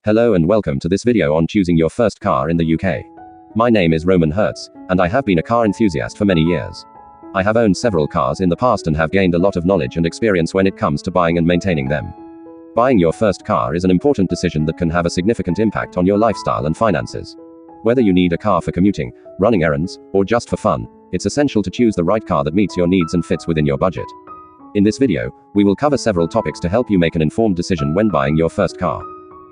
Hello and welcome to this video on choosing your first car in the UK. My name is Roman Hertz, and I have been a car enthusiast for many years. I have owned several cars in the past and have gained a lot of knowledge and experience when it comes to buying and maintaining them. Buying your first car is an important decision that can have a significant impact on your lifestyle and finances. Whether you need a car for commuting, running errands, or just for fun, it's essential to choose the right car that meets your needs and fits within your budget. In this video, we will cover several topics to help you make an informed decision when buying your first car.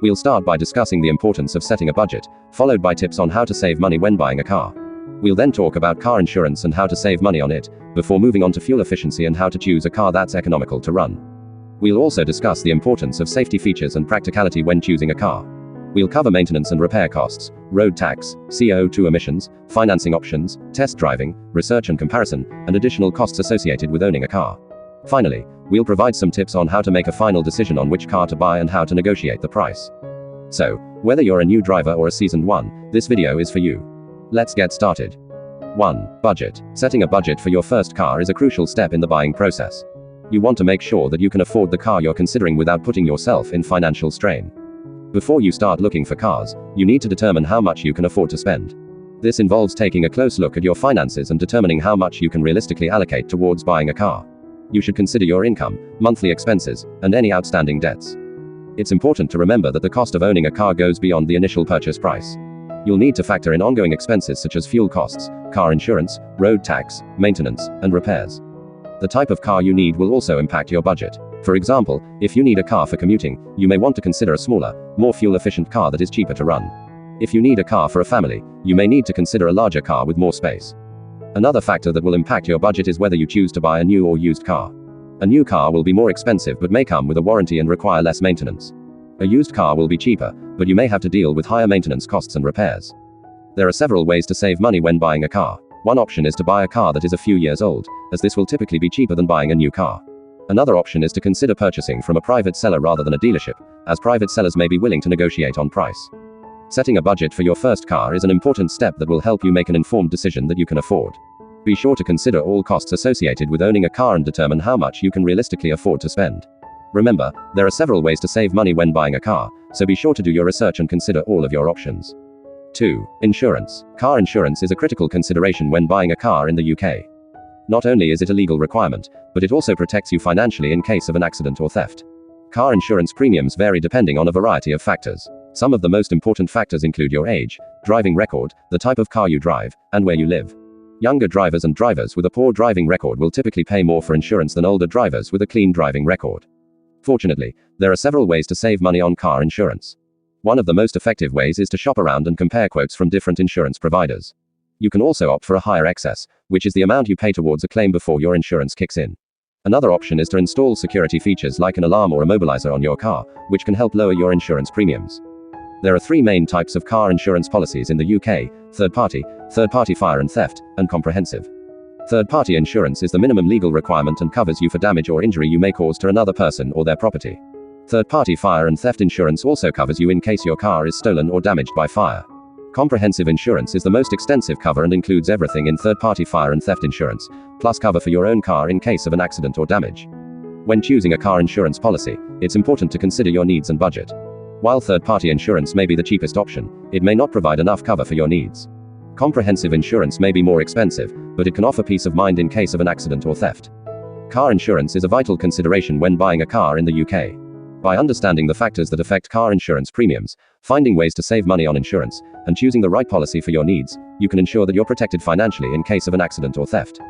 We'll start by discussing the importance of setting a budget, followed by tips on how to save money when buying a car. We'll then talk about car insurance and how to save money on it, before moving on to fuel efficiency and how to choose a car that's economical to run. We'll also discuss the importance of safety features and practicality when choosing a car. We'll cover maintenance and repair costs, road tax, CO2 emissions, financing options, test driving, research and comparison, and additional costs associated with owning a car. Finally, we'll provide some tips on how to make a final decision on which car to buy and how to negotiate the price. So, whether you're a new driver or a seasoned one, this video is for you. Let's get started. 1. Budget. Setting a budget for your first car is a crucial step in the buying process. You want to make sure that you can afford the car you're considering without putting yourself in financial strain. Before you start looking for cars, you need to determine how much you can afford to spend. This involves taking a close look at your finances and determining how much you can realistically allocate towards buying a car. You should consider your income, monthly expenses, and any outstanding debts. It's important to remember that the cost of owning a car goes beyond the initial purchase price. You'll need to factor in ongoing expenses such as fuel costs, car insurance, road tax, maintenance, and repairs. The type of car you need will also impact your budget. For example, if you need a car for commuting, you may want to consider a smaller, more fuel-efficient car that is cheaper to run. If you need a car for a family, you may need to consider a larger car with more space. Another factor that will impact your budget is whether you choose to buy a new or used car. A new car will be more expensive but may come with a warranty and require less maintenance. A used car will be cheaper, but you may have to deal with higher maintenance costs and repairs. There are several ways to save money when buying a car. One option is to buy a car that is a few years old, as this will typically be cheaper than buying a new car. Another option is to consider purchasing from a private seller rather than a dealership, as private sellers may be willing to negotiate on price. Setting a budget for your first car is an important step that will help you make an informed decision that you can afford. Be sure to consider all costs associated with owning a car and determine how much you can realistically afford to spend. Remember, there are several ways to save money when buying a car, so be sure to do your research and consider all of your options. 2. Insurance. Car insurance is a critical consideration when buying a car in the UK. Not only is it a legal requirement, but it also protects you financially in case of an accident or theft. Car insurance premiums vary depending on a variety of factors. Some of the most important factors include your age, driving record, the type of car you drive, and where you live. Younger drivers and drivers with a poor driving record will typically pay more for insurance than older drivers with a clean driving record. Fortunately, there are several ways to save money on car insurance. One of the most effective ways is to shop around and compare quotes from different insurance providers. You can also opt for a higher excess, which is the amount you pay towards a claim before your insurance kicks in. Another option is to install security features like an alarm or immobilizer on your car, which can help lower your insurance premiums. There are three main types of car insurance policies in the UK: third-party fire and theft, and comprehensive. Third-party insurance is the minimum legal requirement and covers you for damage or injury you may cause to another person or their property. Third-party fire and theft insurance also covers you in case your car is stolen or damaged by fire. Comprehensive insurance is the most extensive cover and includes everything in third-party fire and theft insurance, plus cover for your own car in case of an accident or damage. When choosing a car insurance policy, it's important to consider your needs and budget. While third-party insurance may be the cheapest option, it may not provide enough cover for your needs. Comprehensive insurance may be more expensive, but it can offer peace of mind in case of an accident or theft. Car insurance is a vital consideration when buying a car in the UK. By understanding the factors that affect car insurance premiums, finding ways to save money on insurance, and choosing the right policy for your needs, you can ensure that you're protected financially in case of an accident or theft.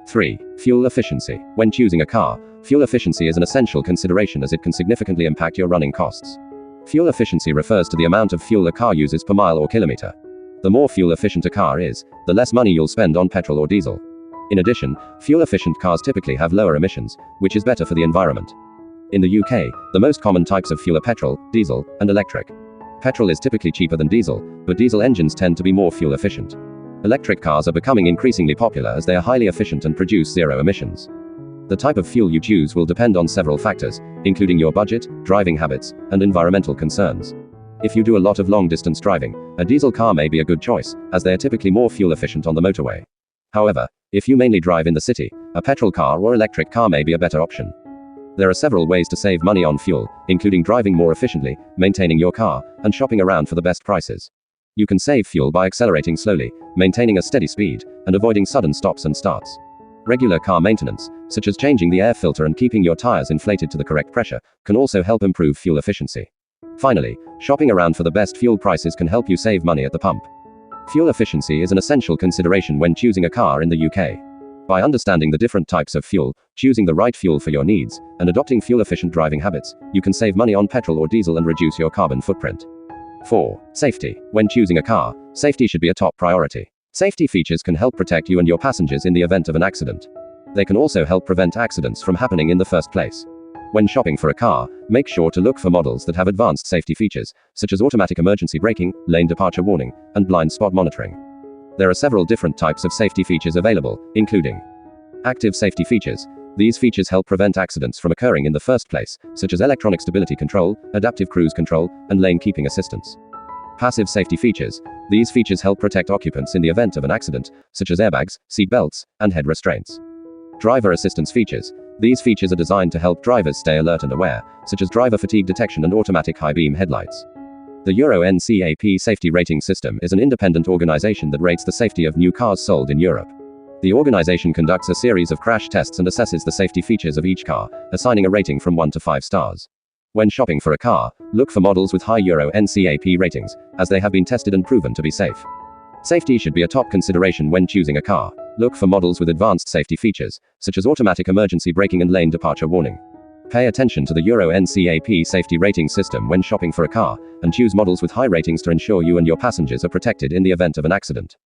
3. Fuel efficiency. When choosing a car, fuel efficiency is an essential consideration as it can significantly impact your running costs. Fuel efficiency refers to the amount of fuel a car uses per mile or kilometer. The more fuel efficient a car is, the less money you'll spend on petrol or diesel. In addition, fuel efficient cars typically have lower emissions, which is better for the environment. In the UK, the most common types of fuel are petrol, diesel, and electric. Petrol is typically cheaper than diesel, but diesel engines tend to be more fuel efficient. Electric cars are becoming increasingly popular as they are highly efficient and produce zero emissions. The type of fuel you choose will depend on several factors, including your budget, driving habits, and environmental concerns. If you do a lot of long-distance driving, a diesel car may be a good choice, as they are typically more fuel efficient on the motorway. However, if you mainly drive in the city, a petrol car or electric car may be a better option. There are several ways to save money on fuel, including driving more efficiently, maintaining your car, and shopping around for the best prices. You can save fuel by accelerating slowly, maintaining a steady speed, and avoiding sudden stops and starts. Regular car maintenance, such as changing the air filter and keeping your tires inflated to the correct pressure, can also help improve fuel efficiency. Finally, shopping around for the best fuel prices can help you save money at the pump. Fuel efficiency is an essential consideration when choosing a car in the UK. By understanding the different types of fuel, choosing the right fuel for your needs, and adopting fuel-efficient driving habits, you can save money on petrol or diesel and reduce your carbon footprint. 4. Safety. When choosing a car, safety should be a top priority. Safety features can help protect you and your passengers in the event of an accident. They can also help prevent accidents from happening in the first place. When shopping for a car, make sure to look for models that have advanced safety features, such as automatic emergency braking, lane departure warning, and blind spot monitoring. There are several different types of safety features available, including active safety features. These features help prevent accidents from occurring in the first place, such as electronic stability control, adaptive cruise control, and lane keeping assistance. Passive safety features. These features help protect occupants in the event of an accident, such as airbags, seat belts, and head restraints. Driver assistance features. These features are designed to help drivers stay alert and aware, such as driver fatigue detection and automatic high beam headlights. The Euro NCAP Safety Rating System is an independent organization that rates the safety of new cars sold in Europe. The organization conducts a series of crash tests and assesses the safety features of each car, assigning a rating from 1 to 5 stars. When shopping for a car, look for models with high Euro NCAP ratings, as they have been tested and proven to be safe. Safety should be a top consideration when choosing a car. Look for models with advanced safety features, such as automatic emergency braking and lane departure warning. Pay attention to the Euro NCAP safety rating system when shopping for a car, and choose models with high ratings to ensure you and your passengers are protected in the event of an accident.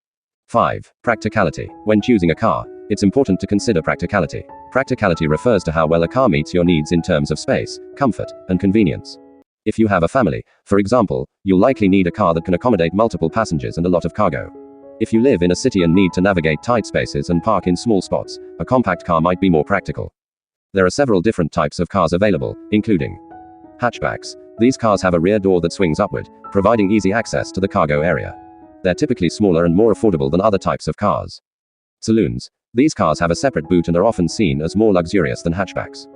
5. Practicality. When choosing a car, it's important to consider practicality. Practicality refers to how well a car meets your needs in terms of space, comfort, and convenience. If you have a family, for example, you'll likely need a car that can accommodate multiple passengers and a lot of cargo. If you live in a city and need to navigate tight spaces and park in small spots, a compact car might be more practical. There are several different types of cars available, including hatchbacks. These cars have a rear door that swings upward, providing easy access to the cargo area. They're typically smaller and more affordable than other types of cars. Saloons. These cars have a separate boot and are often seen as more luxurious than hatchbacks.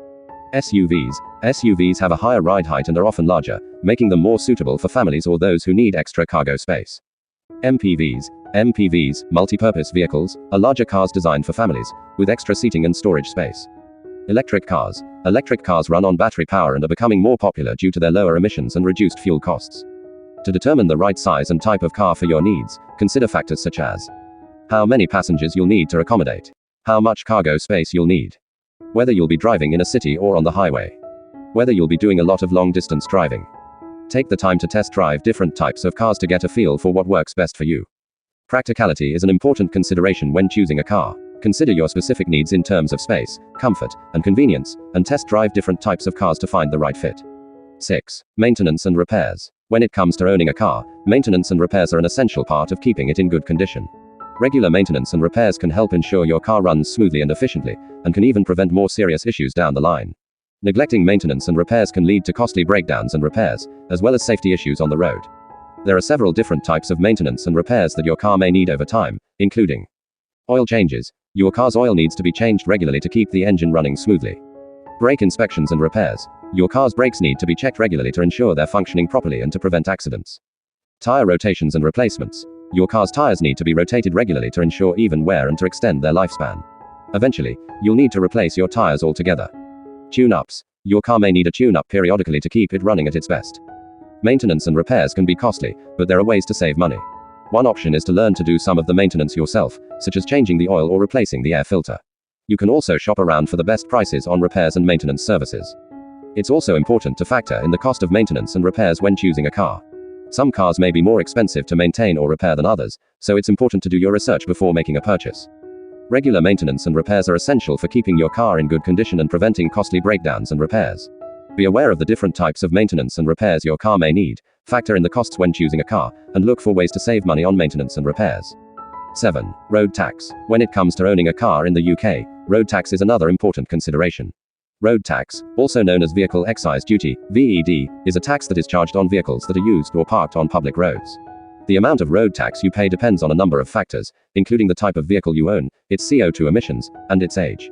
SUVs. SUVs have a higher ride height and are often larger, making them more suitable for families or those who need extra cargo space. MPVs. MPVs, multi-purpose vehicles, are larger cars designed for families, with extra seating and storage space. Electric cars. Electric cars run on battery power and are becoming more popular due to their lower emissions and reduced fuel costs. To determine the right size and type of car for your needs, consider factors such as how many passengers you'll need to accommodate, how much cargo space you'll need, whether you'll be driving in a city or on the highway, whether you'll be doing a lot of long-distance driving. Take the time to test drive different types of cars to get a feel for what works best for you. Practicality is an important consideration when choosing a car. Consider your specific needs in terms of space, comfort, and convenience, and test drive different types of cars to find the right fit. 6. Maintenance and repairs. When it comes to owning a car, maintenance and repairs are an essential part of keeping it in good condition. Regular maintenance and repairs can help ensure your car runs smoothly and efficiently, and can even prevent more serious issues down the line. Neglecting maintenance and repairs can lead to costly breakdowns and repairs, as well as safety issues on the road. There are several different types of maintenance and repairs that your car may need over time, including oil changes. Your car's oil needs to be changed regularly to keep the engine running smoothly. Brake inspections and repairs. Your car's brakes need to be checked regularly to ensure they're functioning properly and to prevent accidents. Tire rotations and replacements. Your car's tires need to be rotated regularly to ensure even wear and to extend their lifespan. Eventually, you'll need to replace your tires altogether. Tune-ups. Your car may need a tune-up periodically to keep it running at its best. Maintenance and repairs can be costly, but there are ways to save money. One option is to learn to do some of the maintenance yourself, such as changing the oil or replacing the air filter. You can also shop around for the best prices on repairs and maintenance services. It's also important to factor in the cost of maintenance and repairs when choosing a car. Some cars may be more expensive to maintain or repair than others, so it's important to do your research before making a purchase. Regular maintenance and repairs are essential for keeping your car in good condition and preventing costly breakdowns and repairs. Be aware of the different types of maintenance and repairs your car may need, factor in the costs when choosing a car, and look for ways to save money on maintenance and repairs. 7. Road tax. When it comes to owning a car in the UK, road tax is another important consideration. Road tax, also known as Vehicle Excise Duty, VED, is a tax that is charged on vehicles that are used or parked on public roads. The amount of road tax you pay depends on a number of factors, including the type of vehicle you own, its CO2 emissions, and its age.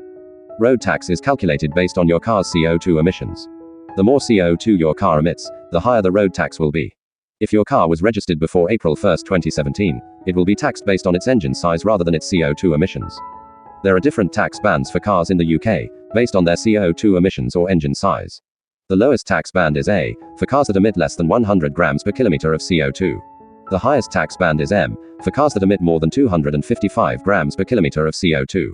Road tax is calculated based on your car's CO2 emissions. The more CO2 your car emits, the higher the road tax will be. If your car was registered before April 1, 2017, it will be taxed based on its engine size rather than its CO2 emissions. There are different tax bands for cars in the UK, based on their CO2 emissions or engine size. The lowest tax band is A, for cars that emit less than 100 grams per kilometre of CO2. The highest tax band is M, for cars that emit more than 255 grams per kilometre of CO2.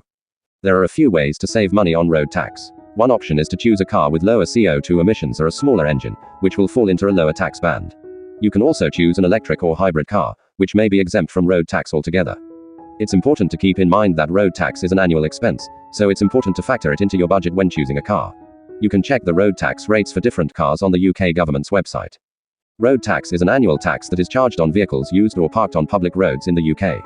There are a few ways to save money on road tax. One option is to choose a car with lower CO2 emissions or a smaller engine, which will fall into a lower tax band. You can also choose an electric or hybrid car, which may be exempt from road tax altogether. It's important to keep in mind that road tax is an annual expense, so it's important to factor it into your budget when choosing a car. You can check the road tax rates for different cars on the UK government's website. Road tax is an annual tax that is charged on vehicles used or parked on public roads in the UK.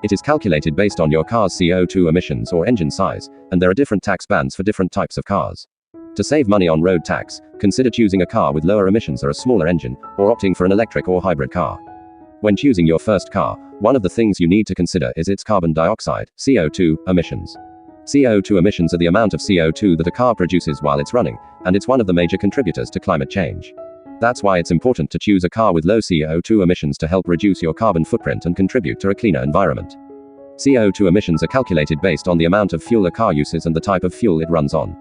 It is calculated based on your car's CO2 emissions or engine size, and there are different tax bands for different types of cars. To save money on road tax, consider choosing a car with lower emissions or a smaller engine, or opting for an electric or hybrid car. When choosing your first car, one of the things you need to consider is its carbon dioxide, CO2, emissions. CO2 emissions are the amount of CO2 that a car produces while it's running, and it's one of the major contributors to climate change. That's why it's important to choose a car with low CO2 emissions to help reduce your carbon footprint and contribute to a cleaner environment. CO2 emissions are calculated based on the amount of fuel a car uses and the type of fuel it runs on.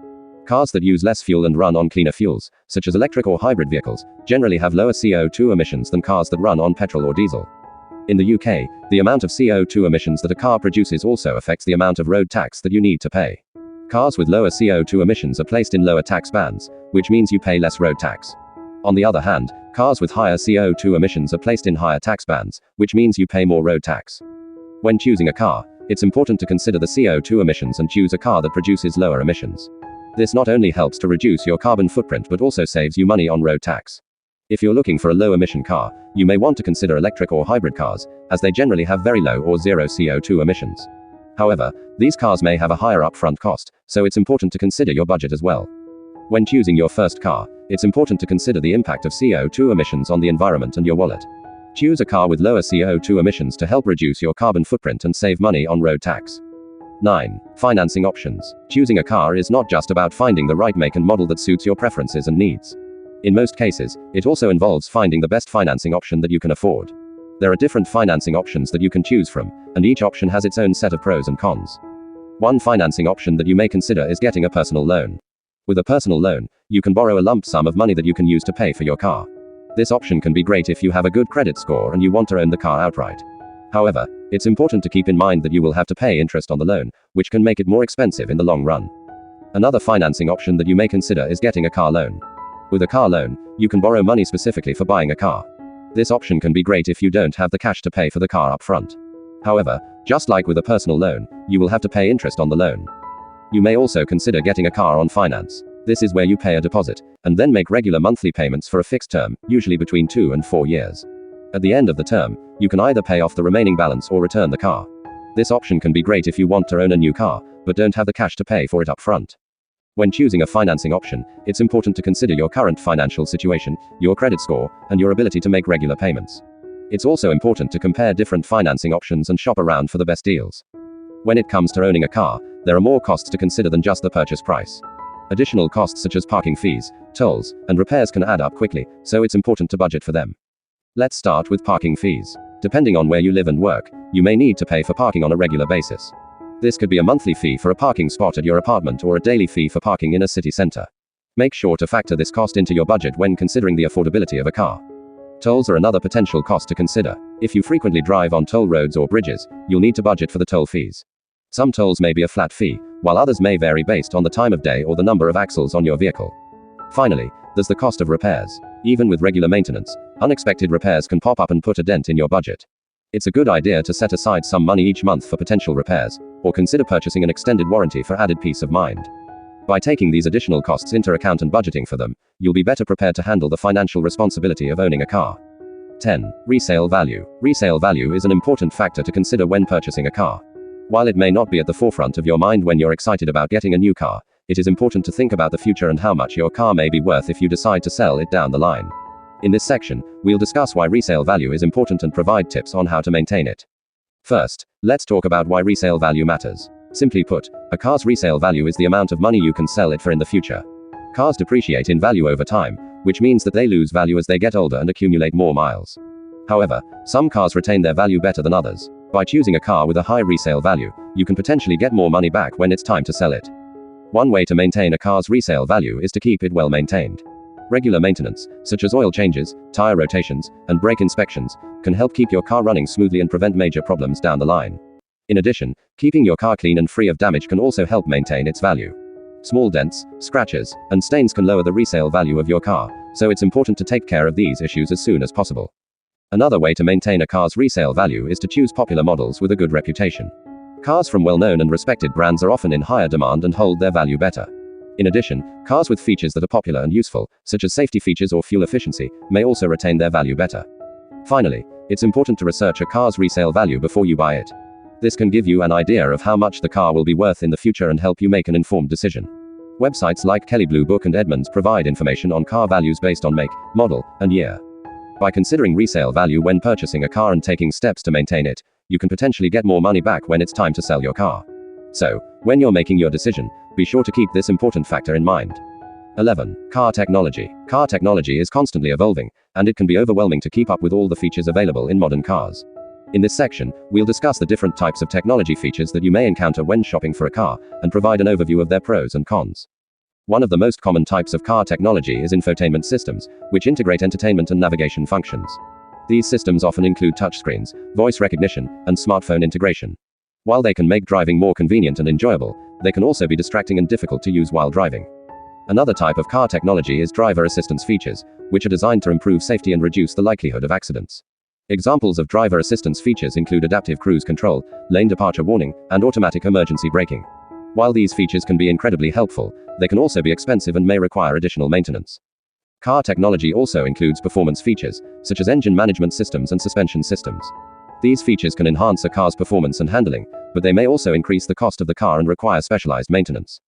Cars that use less fuel and run on cleaner fuels, such as electric or hybrid vehicles, generally have lower CO2 emissions than cars that run on petrol or diesel. In the UK, the amount of CO2 emissions that a car produces also affects the amount of road tax that you need to pay. Cars with lower CO2 emissions are placed in lower tax bands, which means you pay less road tax. On the other hand, cars with higher CO2 emissions are placed in higher tax bands, which means you pay more road tax. When choosing a car, it's important to consider the CO2 emissions and choose a car that produces lower emissions. This not only helps to reduce your carbon footprint but also saves you money on road tax. If you're looking for a low-emission car, you may want to consider electric or hybrid cars, as they generally have very low or zero CO2 emissions. However, these cars may have a higher upfront cost, so it's important to consider your budget as well. When choosing your first car, it's important to consider the impact of CO2 emissions on the environment and your wallet. Choose a car with lower CO2 emissions to help reduce your carbon footprint and save money on road tax. 9. Financing options. Choosing a car is not just about finding the right make and model that suits your preferences and needs. In most cases, it also involves finding the best financing option that you can afford. There are different financing options that you can choose from, and each option has its own set of pros and cons. One financing option that you may consider is getting a personal loan. With a personal loan, you can borrow a lump sum of money that you can use to pay for your car. This option can be great if you have a good credit score and you want to own the car outright. However, it's important to keep in mind that you will have to pay interest on the loan, which can make it more expensive in the long run. Another financing option that you may consider is getting a car loan. With a car loan, you can borrow money specifically for buying a car. This option can be great if you don't have the cash to pay for the car up front. However, just like with a personal loan, you will have to pay interest on the loan. You may also consider getting a car on finance. This is where you pay a deposit, and then make regular monthly payments for a fixed term, usually between 2 and 4 years. At the end of the term, you can either pay off the remaining balance or return the car. This option can be great if you want to own a new car, but don't have the cash to pay for it up front. When choosing a financing option, it's important to consider your current financial situation, your credit score, and your ability to make regular payments. It's also important to compare different financing options and shop around for the best deals. When it comes to owning a car, there are more costs to consider than just the purchase price. Additional costs such as parking fees, tolls, and repairs can add up quickly, so it's important to budget for them. Let's start with parking fees. Depending on where you live and work, you may need to pay for parking on a regular basis. This could be a monthly fee for a parking spot at your apartment or a daily fee for parking in a city center. Make sure to factor this cost into your budget when considering the affordability of a car. Tolls are another potential cost to consider. If you frequently drive on toll roads or bridges, you'll need to budget for the toll fees. Some tolls may be a flat fee, while others may vary based on the time of day or the number of axles on your vehicle. Finally, there's the cost of repairs. Even with regular maintenance, unexpected repairs can pop up and put a dent in your budget. It's a good idea to set aside some money each month for potential repairs, or consider purchasing an extended warranty for added peace of mind. By taking these additional costs into account and budgeting for them, you'll be better prepared to handle the financial responsibility of owning a car. 10. Resale value. Resale value is an important factor to consider when purchasing a car. While it may not be at the forefront of your mind when you're excited about getting a new car, it is important to think about the future and how much your car may be worth if you decide to sell it down the line. In this section, we'll discuss why resale value is important and provide tips on how to maintain it. First, let's talk about why resale value matters. Simply put, a car's resale value is the amount of money you can sell it for in the future. Cars depreciate in value over time, which means that they lose value as they get older and accumulate more miles. However, some cars retain their value better than others. By choosing a car with a high resale value, you can potentially get more money back when it's time to sell it. One way to maintain a car's resale value is to keep it well maintained. Regular maintenance, such as oil changes, tire rotations, and brake inspections, can help keep your car running smoothly and prevent major problems down the line. In addition, keeping your car clean and free of damage can also help maintain its value. Small dents, scratches, and stains can lower the resale value of your car, so it's important to take care of these issues as soon as possible. Another way to maintain a car's resale value is to choose popular models with a good reputation. Cars from well-known and respected brands are often in higher demand and hold their value better. In addition, cars with features that are popular and useful, such as safety features or fuel efficiency, may also retain their value better. Finally, it's important to research a car's resale value before you buy it. This can give you an idea of how much the car will be worth in the future and help you make an informed decision. Websites like Kelley Blue Book and Edmunds provide information on car values based on make, model, and year. By considering resale value when purchasing a car and taking steps to maintain it, you can potentially get more money back when it's time to sell your car. So, when you're making your decision, be sure to keep this important factor in mind. 11. Car technology. Car technology is constantly evolving, and it can be overwhelming to keep up with all the features available in modern cars. In this section, we'll discuss the different types of technology features that you may encounter when shopping for a car, and provide an overview of their pros and cons. One of the most common types of car technology is infotainment systems, which integrate entertainment and navigation functions. These systems often include touchscreens, voice recognition, and smartphone integration. While they can make driving more convenient and enjoyable, they can also be distracting and difficult to use while driving. Another type of car technology is driver assistance features, which are designed to improve safety and reduce the likelihood of accidents. Examples of driver assistance features include adaptive cruise control, lane departure warning, and automatic emergency braking. While these features can be incredibly helpful, they can also be expensive and may require additional maintenance. Car technology also includes performance features, such as engine management systems and suspension systems. These features can enhance a car's performance and handling, but they may also increase the cost of the car and require specialized maintenance.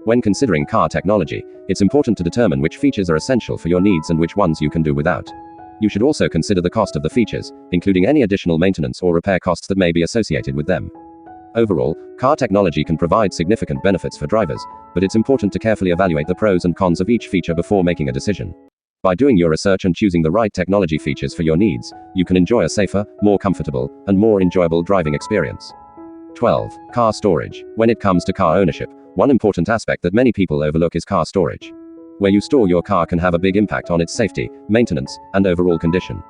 When considering car technology, it's important to determine which features are essential for your needs and which ones you can do without. You should also consider the cost of the features, including any additional maintenance or repair costs that may be associated with them. Overall, car technology can provide significant benefits for drivers, but it's important to carefully evaluate the pros and cons of each feature before making a decision. By doing your research and choosing the right technology features for your needs, you can enjoy a safer, more comfortable, and more enjoyable driving experience. 12. Car storage. When it comes to car ownership, one important aspect that many people overlook is car storage. Where you store your car can have a big impact on its safety, maintenance, and overall condition.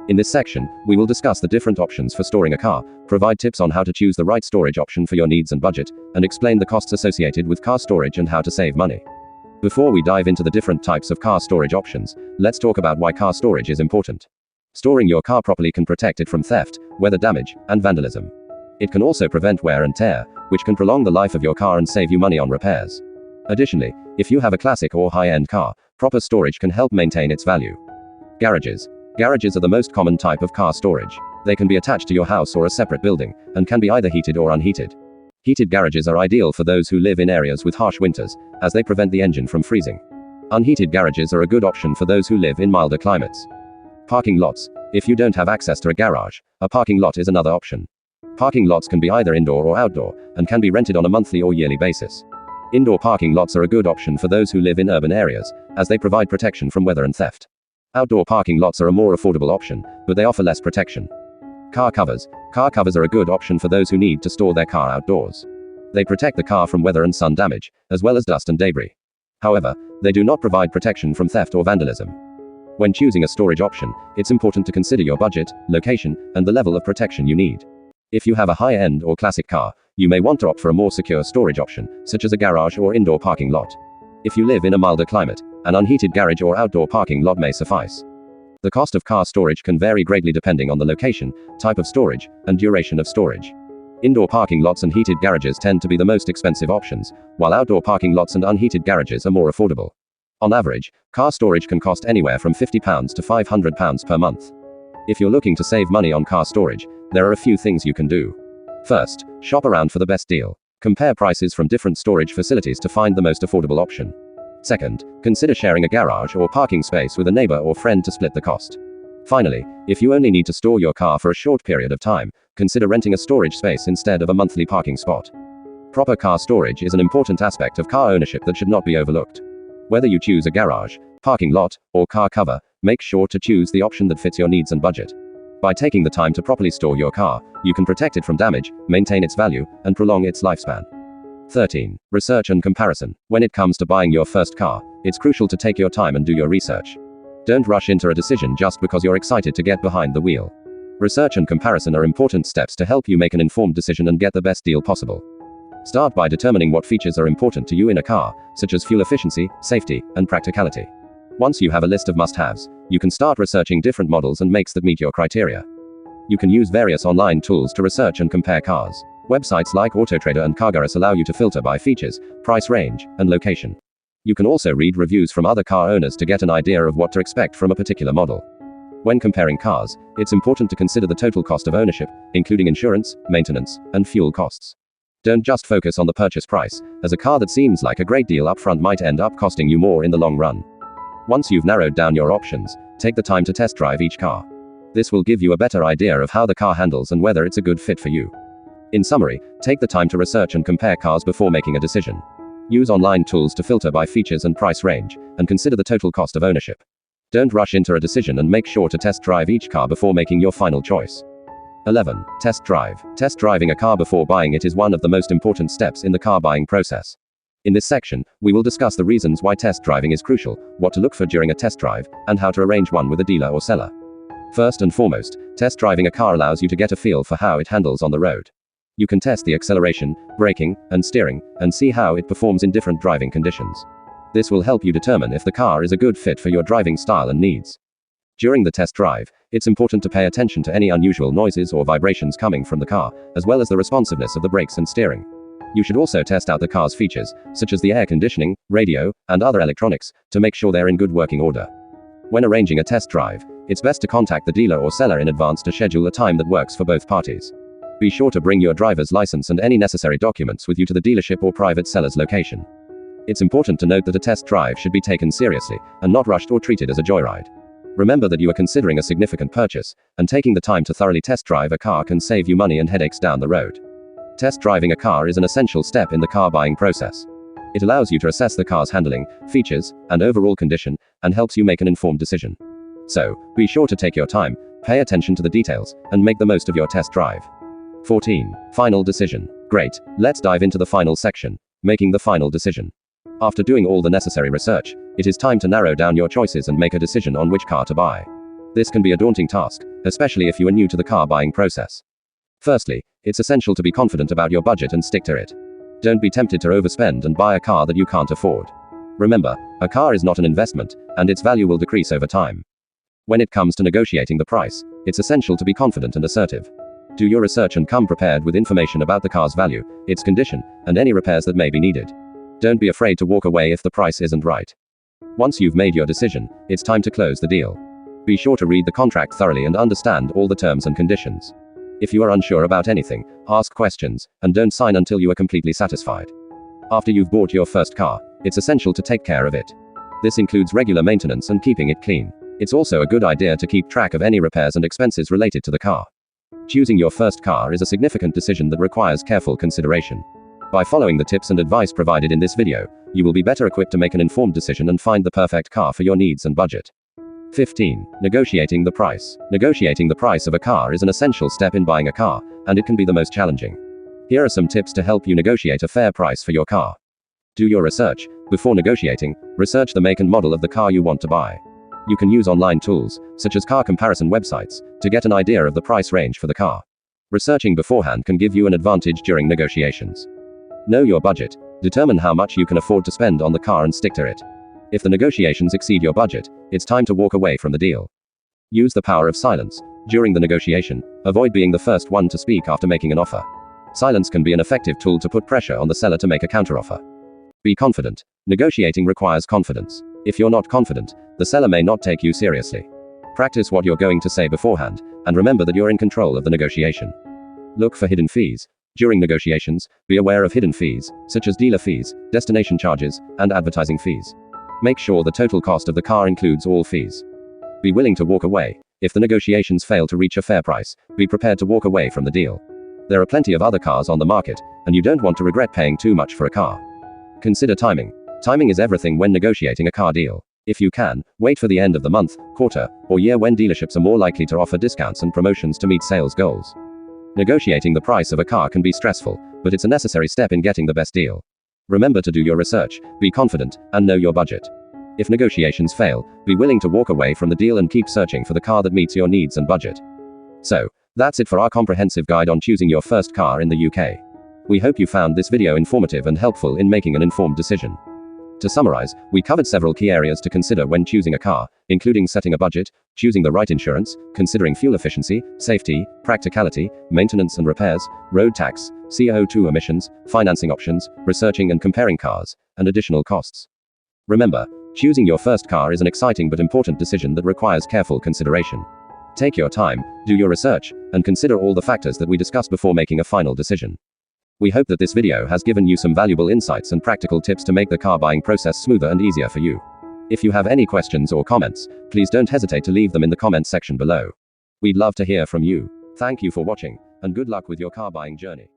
In this section, we will discuss the different options for storing a car, provide tips on how to choose the right storage option for your needs and budget, and explain the costs associated with car storage and how to save money. Before we dive into the different types of car storage options, let's talk about why car storage is important. Storing your car properly can protect it from theft, weather damage, and vandalism. It can also prevent wear and tear, which can prolong the life of your car and save you money on repairs. Additionally, if you have a classic or high-end car, proper storage can help maintain its value. Garages. Garages are the most common type of car storage. They can be attached to your house or a separate building, and can be either heated or unheated. Heated garages are ideal for those who live in areas with harsh winters, as they prevent the engine from freezing. Unheated garages are a good option for those who live in milder climates. Parking lots. If you don't have access to a garage, a parking lot is another option. Parking lots can be either indoor or outdoor, and can be rented on a monthly or yearly basis. Indoor parking lots are a good option for those who live in urban areas, as they provide protection from weather and theft. Outdoor parking lots are a more affordable option, but they offer less protection. Car covers. Car covers are a good option for those who need to store their car outdoors. They protect the car from weather and sun damage, as well as dust and debris. However, they do not provide protection from theft or vandalism. When choosing a storage option, it's important to consider your budget, location, and the level of protection you need. If you have a high-end or classic car, you may want to opt for a more secure storage option, such as a garage or indoor parking lot. If you live in a milder climate, an unheated garage or outdoor parking lot may suffice. The cost of car storage can vary greatly depending on the location, type of storage, and duration of storage. Indoor parking lots and heated garages tend to be the most expensive options, while outdoor parking lots and unheated garages are more affordable. On average, car storage can cost anywhere from £50 to £500 per month. If you're looking to save money on car storage, there are a few things you can do. First, shop around for the best deal. Compare prices from different storage facilities to find the most affordable option. Second, consider sharing a garage or parking space with a neighbor or friend to split the cost. Finally, if you only need to store your car for a short period of time, consider renting a storage space instead of a monthly parking spot. Proper car storage is an important aspect of car ownership that should not be overlooked. Whether you choose a garage, parking lot, or car cover, make sure to choose the option that fits your needs and budget. By taking the time to properly store your car, you can protect it from damage, maintain its value, and prolong its lifespan. 13. Research and comparison. When it comes to buying your first car, it's crucial to take your time and do your research. Don't rush into a decision just because you're excited to get behind the wheel. Research and comparison are important steps to help you make an informed decision and get the best deal possible. Start by determining what features are important to you in a car, such as fuel efficiency, safety, and practicality. Once you have a list of must-haves, you can start researching different models and makes that meet your criteria. You can use various online tools to research and compare cars. Websites like Autotrader and CarGurus allow you to filter by features, price range, and location. You can also read reviews from other car owners to get an idea of what to expect from a particular model. When comparing cars, it's important to consider the total cost of ownership, including insurance, maintenance, and fuel costs. Don't just focus on the purchase price, as a car that seems like a great deal upfront might end up costing you more in the long run. Once you've narrowed down your options, take the time to test drive each car. This will give you a better idea of how the car handles and whether it's a good fit for you. In summary, take the time to research and compare cars before making a decision. Use online tools to filter by features and price range, and consider the total cost of ownership. Don't rush into a decision and make sure to test drive each car before making your final choice. 11. Test drive. Test driving a car before buying it is one of the most important steps in the car buying process. In this section, we will discuss the reasons why test driving is crucial, what to look for during a test drive, and how to arrange one with a dealer or seller. First and foremost, test driving a car allows you to get a feel for how it handles on the road. You can test the acceleration, braking, and steering, and see how it performs in different driving conditions. This will help you determine if the car is a good fit for your driving style and needs. During the test drive, it's important to pay attention to any unusual noises or vibrations coming from the car, as well as the responsiveness of the brakes and steering. You should also test out the car's features, such as the air conditioning, radio, and other electronics, to make sure they're in good working order. When arranging a test drive, it's best to contact the dealer or seller in advance to schedule a time that works for both parties. Be sure to bring your driver's license and any necessary documents with you to the dealership or private seller's location. It's important to note that a test drive should be taken seriously, and not rushed or treated as a joyride. Remember that you are considering a significant purchase, and taking the time to thoroughly test drive a car can save you money and headaches down the road. Test driving a car is an essential step in the car buying process. It allows you to assess the car's handling, features, and overall condition, and helps you make an informed decision. So, be sure to take your time, pay attention to the details, and make the most of your test drive. 14. Final decision. Great, let's dive into the final section, making the final decision. After doing all the necessary research, it is time to narrow down your choices and make a decision on which car to buy. This can be a daunting task, especially if you are new to the car buying process. Firstly, it's essential to be confident about your budget and stick to it. Don't be tempted to overspend and buy a car that you can't afford. Remember, a car is not an investment, and its value will decrease over time. When it comes to negotiating the price, it's essential to be confident and assertive. Do your research and come prepared with information about the car's value, its condition, and any repairs that may be needed. Don't be afraid to walk away if the price isn't right. Once you've made your decision, it's time to close the deal. Be sure to read the contract thoroughly and understand all the terms and conditions. If you are unsure about anything, ask questions, and don't sign until you are completely satisfied. After you've bought your first car, it's essential to take care of it. This includes regular maintenance and keeping it clean. It's also a good idea to keep track of any repairs and expenses related to the car. Choosing your first car is a significant decision that requires careful consideration. By following the tips and advice provided in this video, you will be better equipped to make an informed decision and find the perfect car for your needs and budget. 15. Negotiating the price. Negotiating the price of a car is an essential step in buying a car, and it can be the most challenging. Here are some tips to help you negotiate a fair price for your car. Do your research. Before negotiating, research the make and model of the car you want to buy. You can use online tools, such as car comparison websites, to get an idea of the price range for the car. Researching beforehand can give you an advantage during negotiations. Know your budget. Determine how much you can afford to spend on the car and stick to it. If the negotiations exceed your budget, it's time to walk away from the deal. Use the power of silence. During the negotiation, avoid being the first one to speak after making an offer. Silence can be an effective tool to put pressure on the seller to make a counteroffer. Be confident. Negotiating requires confidence. If you're not confident, the seller may not take you seriously. Practice what you're going to say beforehand, and remember that you're in control of the negotiation. Look for hidden fees. During negotiations, be aware of hidden fees, such as dealer fees, destination charges, and advertising fees. Make sure the total cost of the car includes all fees. Be willing to walk away. If the negotiations fail to reach a fair price, be prepared to walk away from the deal. There are plenty of other cars on the market, and you don't want to regret paying too much for a car. Consider timing. Timing is everything when negotiating a car deal. If you can, wait for the end of the month, quarter, or year when dealerships are more likely to offer discounts and promotions to meet sales goals. Negotiating the price of a car can be stressful, but it's a necessary step in getting the best deal. Remember to do your research, be confident, and know your budget. If negotiations fail, be willing to walk away from the deal and keep searching for the car that meets your needs and budget. So, that's it for our comprehensive guide on choosing your first car in the UK. We hope you found this video informative and helpful in making an informed decision. To summarize, we covered several key areas to consider when choosing a car, including setting a budget, choosing the right insurance, considering fuel efficiency, safety, practicality, maintenance and repairs, road tax, CO2 emissions, financing options, researching and comparing cars, and additional costs. Remember, choosing your first car is an exciting but important decision that requires careful consideration. Take your time, do your research, and consider all the factors that we discussed before making a final decision. We hope that this video has given you some valuable insights and practical tips to make the car buying process smoother and easier for you. If you have any questions or comments, please don't hesitate to leave them in the comments section below. We'd love to hear from you. Thank you for watching, and good luck with your car buying journey.